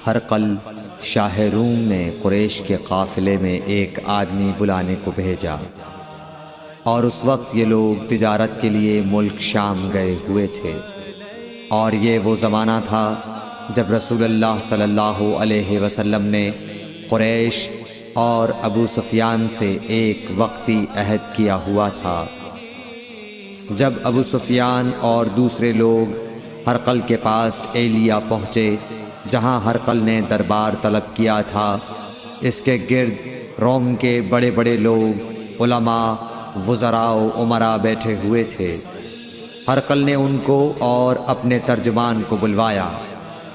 ہرقل شاہ روم نے قریش کے قافلے میں ایک آدمی بلانے کو بھیجا، اور اس وقت یہ لوگ تجارت کے لیے ملک شام گئے ہوئے تھے، اور یہ وہ زمانہ تھا جب رسول اللہ صلی اللہ علیہ وسلم نے قریش اور ابو سفیان سے ایک وقتی عہد کیا ہوا تھا۔ جب ابو سفیان اور دوسرے لوگ ہرقل کے پاس ایلیا پہنچے جہاں ہرقل نے دربار طلب کیا تھا، اس کے گرد روم کے بڑے بڑے لوگ، علماء، وزراء و امراء بیٹھے ہوئے تھے۔ ہرقل نے ان کو اور اپنے ترجمان کو بلوایا،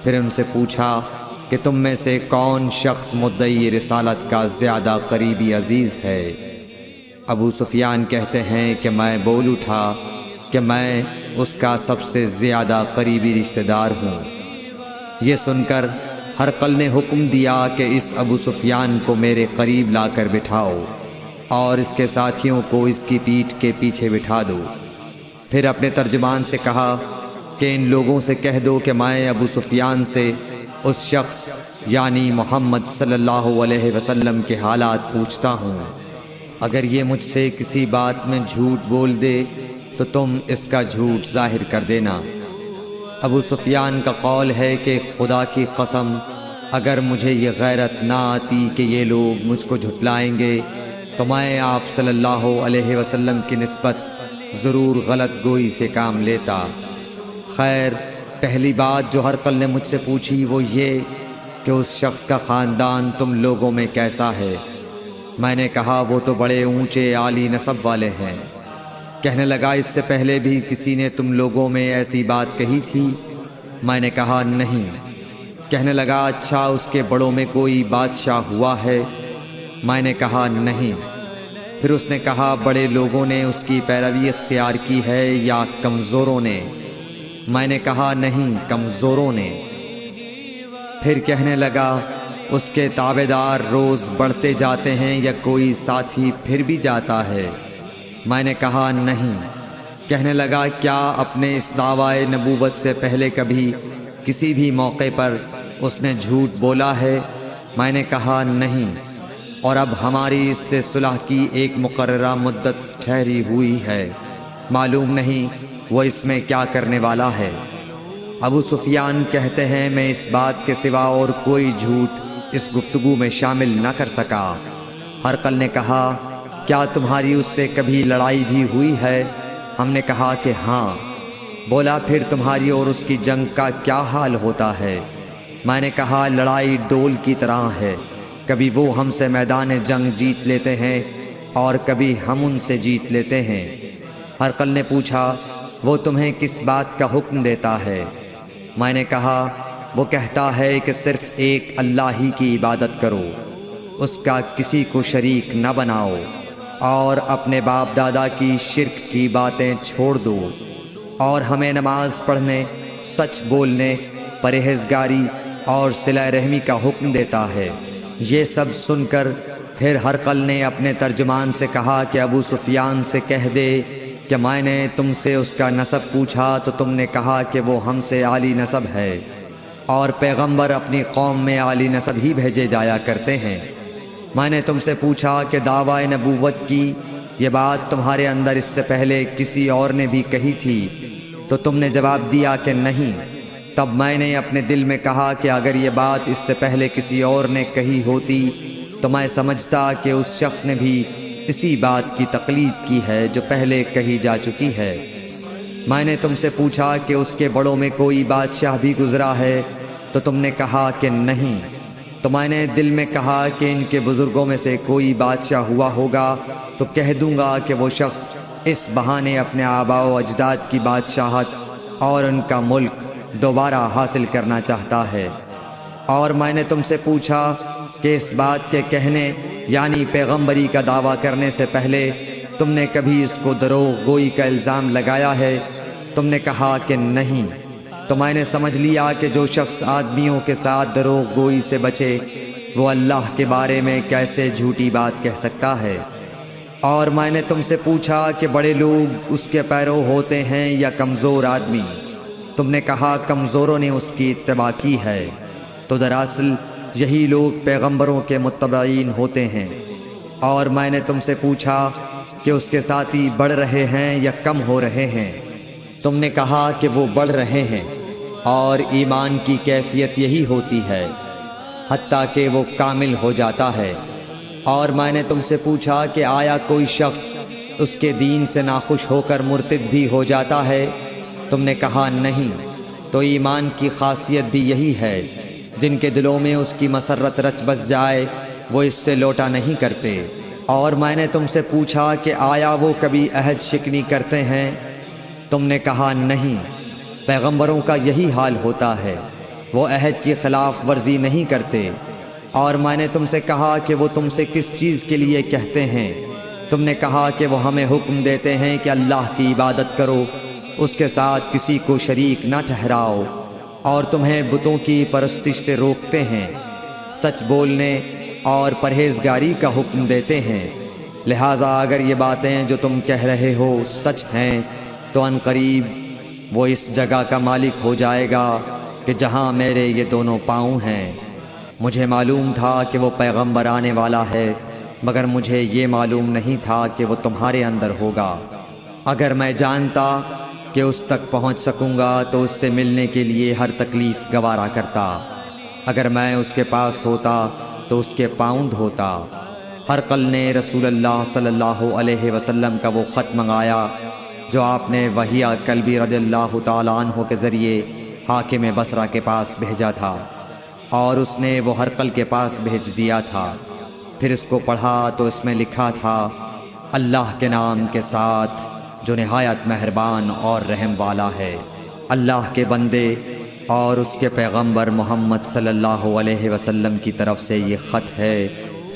پھر ان سے پوچھا کہ تم میں سے کون شخص مدعی رسالت کا زیادہ قریبی عزیز ہے؟ ابو سفیان کہتے ہیں کہ میں بول اٹھا کہ میں اس کا سب سے زیادہ قریبی رشتہ دار ہوں۔ یہ سن کر ہرقل نے حکم دیا کہ اس ابو سفیان کو میرے قریب لا کر بٹھاؤ اور اس کے ساتھیوں کو اس کی پیٹھ کے پیچھے بٹھا دو۔ پھر اپنے ترجمان سے کہا کہ ان لوگوں سے کہہ دو کہ میں ابو سفیان سے اس شخص یعنی محمد صلی اللہ علیہ وسلم کے حالات پوچھتا ہوں۔ اگر یہ مجھ سے کسی بات میں جھوٹ بول دے تو تم اس کا جھوٹ ظاہر کر دینا۔ ابو سفیان کا قول ہے کہ خدا کی قسم اگر مجھے یہ غیرت نہ آتی کہ یہ لوگ مجھ کو جھٹلائیں گے تو میں آپ صلی اللہ علیہ وسلم کی نسبت ضرور غلط گوئی سے کام لیتا۔ خیر، پہلی بات جو ہرقل نے مجھ سے پوچھی وہ یہ کہ اس شخص کا خاندان تم لوگوں میں کیسا ہے؟ میں نے کہا وہ تو بڑے اونچے عالی نسب والے ہیں۔ کہنے لگا اس سے پہلے بھی کسی نے تم لوگوں میں ایسی بات کہی تھی؟ میں نے کہا نہیں۔ کہنے لگا اچھا اس کے بڑوں میں کوئی بادشاہ ہوا ہے؟ میں نے کہا نہیں۔ پھر اس نے کہا بڑے لوگوں نے اس کی پیروی اختیار کی ہے یا کمزوروں نے؟ میں نے کہا نہیں، کمزوروں نے۔ پھر کہنے لگا اس کے تابعدار روز بڑھتے جاتے ہیں یا کوئی ساتھی پھر بھی جاتا ہے؟ میں نے کہا نہیں۔ کہنے لگا کیا اپنے اس دعوی نبوت سے پہلے کبھی کسی بھی موقع پر اس نے جھوٹ بولا ہے؟ میں نے کہا نہیں، اور اب ہماری اس سے صلح کی ایک مقررہ مدت ٹھہری ہوئی ہے، معلوم نہیں وہ اس میں کیا کرنے والا ہے۔ ابو سفیان کہتے ہیں میں اس بات کے سوا اور کوئی جھوٹ اس گفتگو میں شامل نہ کر سکا۔ ہرقل نے کہا کیا تمہاری اس سے کبھی لڑائی بھی ہوئی ہے؟ ہم نے کہا کہ ہاں۔ بولا پھر تمہاری اور اس کی جنگ کا کیا حال ہوتا ہے؟ میں نے کہا لڑائی ڈول کی طرح ہے، کبھی وہ ہم سے میدان جنگ جیت لیتے ہیں اور کبھی ہم ان سے جیت لیتے ہیں۔ ہرقل نے پوچھا وہ تمہیں کس بات کا حکم دیتا ہے؟ میں نے کہا وہ کہتا ہے کہ صرف ایک اللہ ہی کی عبادت کرو، اس کا کسی کو شریک نہ بناؤ، اور اپنے باپ دادا کی شرک کی باتیں چھوڑ دو، اور ہمیں نماز پڑھنے، سچ بولنے، پرہیزگاری اور صلہ رحمی کا حکم دیتا ہے۔ یہ سب سن کر پھر ہرقل نے اپنے ترجمان سے کہا کہ ابو سفیان سے کہہ دے کہ میں نے تم سے اس کا نسب پوچھا تو تم نے کہا کہ وہ ہم سے عالی نسب ہے، اور پیغمبر اپنی قوم میں عالی نسب ہی بھیجے جایا کرتے ہیں۔ میں نے تم سے پوچھا کہ دعوی نبوت کی یہ بات تمہارے اندر اس سے پہلے کسی اور نے بھی کہی تھی؟ تو تم نے جواب دیا کہ نہیں۔ تب میں نے اپنے دل میں کہا کہ اگر یہ بات اس سے پہلے کسی اور نے کہی ہوتی تو میں سمجھتا کہ اس شخص نے بھی اسی بات کی تقلید کی ہے جو پہلے کہی جا چکی ہے۔ میں نے تم سے پوچھا کہ اس کے بڑوں میں کوئی بادشاہ بھی گزرا ہے؟ تو تم نے کہا کہ نہیں۔ تو میں نے دل میں کہا کہ ان کے بزرگوں میں سے کوئی بادشاہ ہوا ہوگا تو کہہ دوں گا کہ وہ شخص اس بہانے اپنے آباء و اجداد کی بادشاہت اور ان کا ملک دوبارہ حاصل کرنا چاہتا ہے۔ اور میں نے تم سے پوچھا کہ اس بات کے کہنے یعنی پیغمبری کا دعویٰ کرنے سے پہلے تم نے کبھی اس کو دروغ گوئی کا الزام لگایا ہے؟ تم نے کہا کہ نہیں۔ تو میں نے سمجھ لیا کہ جو شخص آدمیوں کے ساتھ دروغ گوئی سے بچے وہ اللہ کے بارے میں کیسے جھوٹی بات کہہ سکتا ہے۔ اور میں نے تم سے پوچھا کہ بڑے لوگ اس کے پیرو ہوتے ہیں یا کمزور آدمی؟ تم نے کہا کمزوروں نے اس کی اتباع کی ہے۔ تو دراصل یہی لوگ پیغمبروں کے متبعین ہوتے ہیں۔ اور میں نے تم سے پوچھا کہ اس کے ساتھی بڑھ رہے ہیں یا کم ہو رہے ہیں؟ تم نے کہا کہ وہ بڑھ رہے ہیں، اور ایمان کی کیفیت یہی ہوتی ہے حتیٰ کہ وہ کامل ہو جاتا ہے۔ اور میں نے تم سے پوچھا کہ آیا کوئی شخص اس کے دین سے ناخوش ہو کر مرتد بھی ہو جاتا ہے؟ تم نے کہا نہیں۔ تو ایمان کی خاصیت بھی یہی ہے، جن کے دلوں میں اس کی مسرت رچ بس جائے وہ اس سے لوٹا نہیں کرتے۔ اور میں نے تم سے پوچھا کہ آیا وہ کبھی عہد شکنی کرتے ہیں؟ تم نے کہا نہیں۔ پیغمبروں کا یہی حال ہوتا ہے، وہ عہد کی خلاف ورزی نہیں کرتے۔ اور میں نے تم سے کہا کہ وہ تم سے کس چیز کے لیے کہتے ہیں؟ تم نے کہا کہ وہ ہمیں حکم دیتے ہیں کہ اللہ کی عبادت کرو، اس کے ساتھ کسی کو شریک نہ ٹھہراؤ، اور تمہیں بتوں کی پرستش سے روکتے ہیں، سچ بولنے اور پرہیزگاری کا حکم دیتے ہیں۔ لہٰذا اگر یہ باتیں جو تم کہہ رہے ہو سچ ہیں تو ان قریب وہ اس جگہ کا مالک ہو جائے گا کہ جہاں میرے یہ دونوں پاؤں ہیں۔ مجھے معلوم تھا کہ وہ پیغمبر آنے والا ہے، مگر مجھے یہ معلوم نہیں تھا کہ وہ تمہارے اندر ہوگا۔ اگر میں جانتا کہ اس تک پہنچ سکوں گا تو اس سے ملنے کے لیے ہر تکلیف گوارا کرتا۔ اگر میں اس کے پاس ہوتا تو اس کے پاؤں دھوتا۔ ہرقل نے رسول اللہ صلی اللہ علیہ وسلم کا وہ خط منگایا جو آپ نے وحیہ کلبی رضی اللہ تعالیٰ عنہ کے ذریعے حاکم بصرہ کے پاس بھیجا تھا، اور اس نے وہ ہرقل کے پاس بھیج دیا تھا۔ پھر اس کو پڑھا تو اس میں لکھا تھا، اللہ کے نام کے ساتھ جو نہایت مہربان اور رحم والا ہے۔ اللہ کے بندے اور اس کے پیغمبر محمد صلی اللہ علیہ وسلم کی طرف سے یہ خط ہے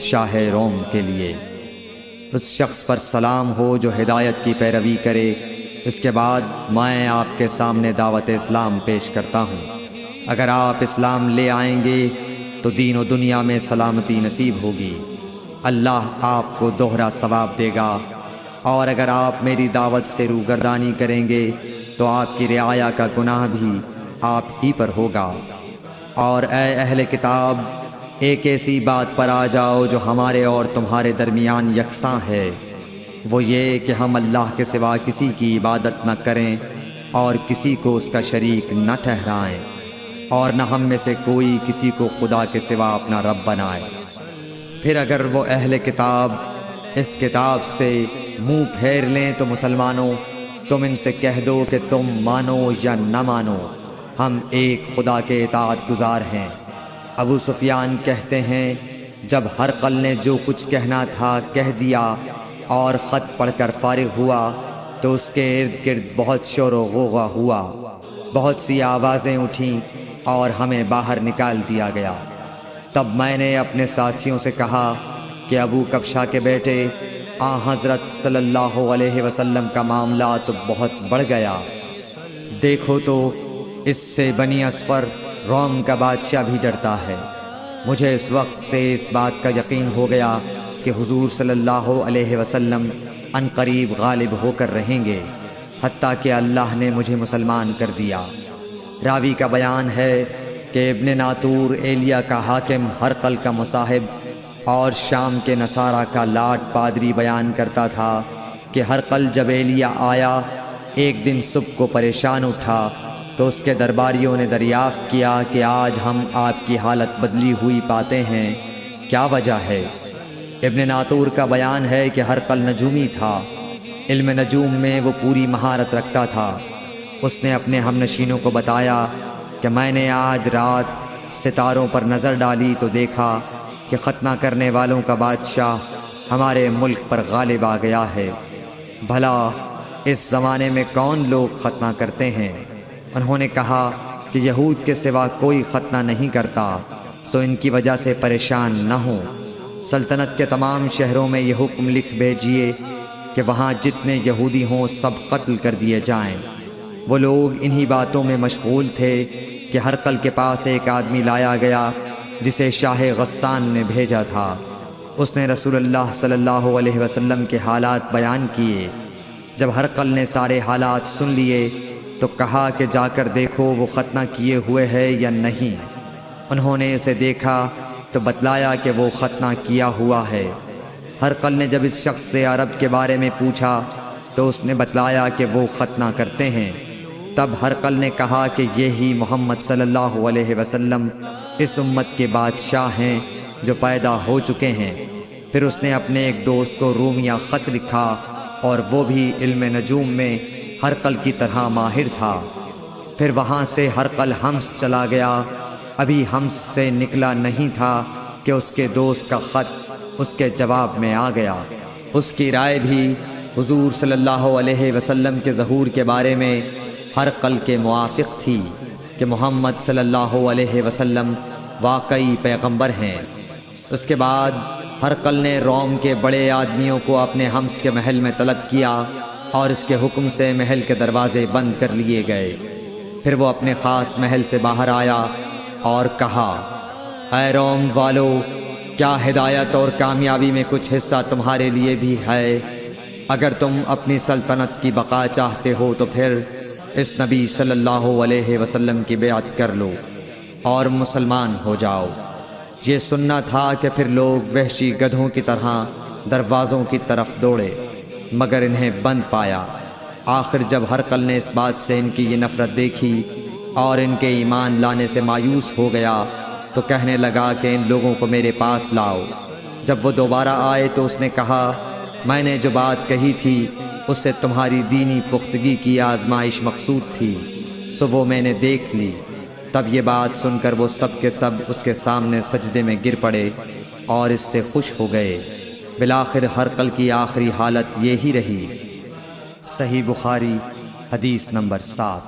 شاہ روم کے لیے۔ اس شخص پر سلام ہو جو ہدایت کی پیروی کرے۔ اس کے بعد میں آپ کے سامنے دعوت اسلام پیش کرتا ہوں۔ اگر آپ اسلام لے آئیں گے تو دین و دنیا میں سلامتی نصیب ہوگی، اللہ آپ کو دوہرا ثواب دے گا، اور اگر آپ میری دعوت سے روگردانی کریں گے تو آپ کی رعایا کا گناہ بھی آپ ہی پر ہوگا۔ اور اے اہل کتاب، ایک ایسی بات پر آ جاؤ جو ہمارے اور تمہارے درمیان یکساں ہے، وہ یہ کہ ہم اللہ کے سوا کسی کی عبادت نہ کریں اور کسی کو اس کا شریک نہ ٹھہرائیں، اور نہ ہم میں سے کوئی کسی کو خدا کے سوا اپنا رب بنائے۔ پھر اگر وہ اہل کتاب اس کتاب سے منہ پھیر لیں تو مسلمانوں، تم ان سے کہہ دو کہ تم مانو یا نہ مانو، ہم ایک خدا کے اطاعت گزار ہیں۔ ابو سفیان کہتے ہیں، جب ہرقل نے جو کچھ کہنا تھا کہہ دیا اور خط پڑھ کر فارغ ہوا تو اس کے ارد گرد بہت شور و غوغا ہوا، بہت سی آوازیں اٹھیں اور ہمیں باہر نکال دیا گیا۔ تب میں نے اپنے ساتھیوں سے کہا کہ ابو کبشہ کے بیٹے حضرت صلی اللہ علیہ وسلم کا معاملہ تو بہت بڑھ گیا۔ دیکھو تو اس سے بنی اصفر روم کا بادشاہ بھی ڈرتا ہے۔ مجھے اس وقت سے اس بات کا یقین ہو گیا کہ حضور صلی اللہ علیہ وسلم ان قریب غالب ہو کر رہیں گے، حتیٰ کہ اللہ نے مجھے مسلمان کر دیا۔ راوی کا بیان ہے کہ ابن ناطور ایلیا کا حاکم ہرقل کا مصاحب اور شام کے نصارہ کا لاٹ پادری بیان کرتا تھا کہ ہرقل جب ایلیا آیا ایک دن صبح کو پریشان اٹھا تو اس کے درباریوں نے دریافت کیا کہ آج ہم آپ کی حالت بدلی ہوئی پاتے ہیں، کیا وجہ ہے؟ ابن ناطور کا بیان ہے کہ ہرقل نجومی تھا، علم نجوم میں وہ پوری مہارت رکھتا تھا۔ اس نے اپنے ہم نشینوں کو بتایا کہ میں نے آج رات ستاروں پر نظر ڈالی تو دیکھا کہ ختنہ کرنے والوں کا بادشاہ ہمارے ملک پر غالب آ گیا ہے۔ بھلا اس زمانے میں کون لوگ ختنہ کرتے ہیں؟ انہوں نے کہا کہ یہود کے سوا کوئی ختنہ نہیں کرتا، سو ان کی وجہ سے پریشان نہ ہوں۔ سلطنت کے تمام شہروں میں یہ حکم لکھ بھیجیے کہ وہاں جتنے یہودی ہوں سب قتل کر دیے جائیں۔ وہ لوگ انہی باتوں میں مشغول تھے کہ ہرقل کے پاس ایک آدمی لایا گیا جسے شاہ غسان نے بھیجا تھا۔ اس نے رسول اللہ صلی اللہ علیہ وسلم کے حالات بیان کیے۔ جب ہرقل نے سارے حالات سن لیے تو کہا کہ جا کر دیکھو وہ ختنہ کیے ہوئے ہے یا نہیں۔ انہوں نے اسے دیکھا تو بتلایا کہ وہ ختنہ کیا ہوا ہے۔ ہرقل نے جب اس شخص سے عرب کے بارے میں پوچھا تو اس نے بتلایا کہ وہ ختنہ کرتے ہیں۔ تب ہرقل نے کہا کہ یہی محمد صلی اللہ علیہ وسلم اس امت کے بادشاہ ہیں جو پیدا ہو چکے ہیں۔ پھر اس نے اپنے ایک دوست کو رومیہ خط لکھا اور وہ بھی علم نجوم میں ہرقل کی طرح ماہر تھا۔ پھر وہاں سے ہرقل حمص چلا گیا۔ ابھی حمص سے نکلا نہیں تھا کہ اس کے دوست کا خط اس کے جواب میں آ گیا۔ اس کی رائے بھی حضور صلی اللہ علیہ وسلم کے ظہور کے بارے میں ہرقل کے موافق تھی کہ محمد صلی اللہ علیہ وسلم واقعی پیغمبر ہیں۔ اس کے بعد ہرقل نے روم کے بڑے آدمیوں کو اپنے حمص کے محل میں طلب کیا اور اس کے حکم سے محل کے دروازے بند کر لیے گئے۔ پھر وہ اپنے خاص محل سے باہر آیا اور کہا، اے روم والو، کیا ہدایت اور کامیابی میں کچھ حصہ تمہارے لیے بھی ہے؟ اگر تم اپنی سلطنت کی بقا چاہتے ہو تو پھر اس نبی صلی اللہ علیہ وسلم کی بیعت کر لو اور مسلمان ہو جاؤ۔ یہ سننا تھا کہ پھر لوگ وحشی گدھوں کی طرح دروازوں کی طرف دوڑے مگر انہیں بند پایا۔ آخر جب ہرقل نے اس بات سے ان کی یہ نفرت دیکھی اور ان کے ایمان لانے سے مایوس ہو گیا تو کہنے لگا کہ ان لوگوں کو میرے پاس لاؤ۔ جب وہ دوبارہ آئے تو اس نے کہا، میں نے جو بات کہی تھی اس سے تمہاری دینی پختگی کی آزمائش مقصود تھی، سو وہ میں نے دیکھ لی۔ تب یہ بات سن کر وہ سب کے سب اس کے سامنے سجدے میں گر پڑے اور اس سے خوش ہو گئے۔ بالآخر ہرقل کی آخری حالت یہی رہی۔ صحیح بخاری حدیث نمبر 7۔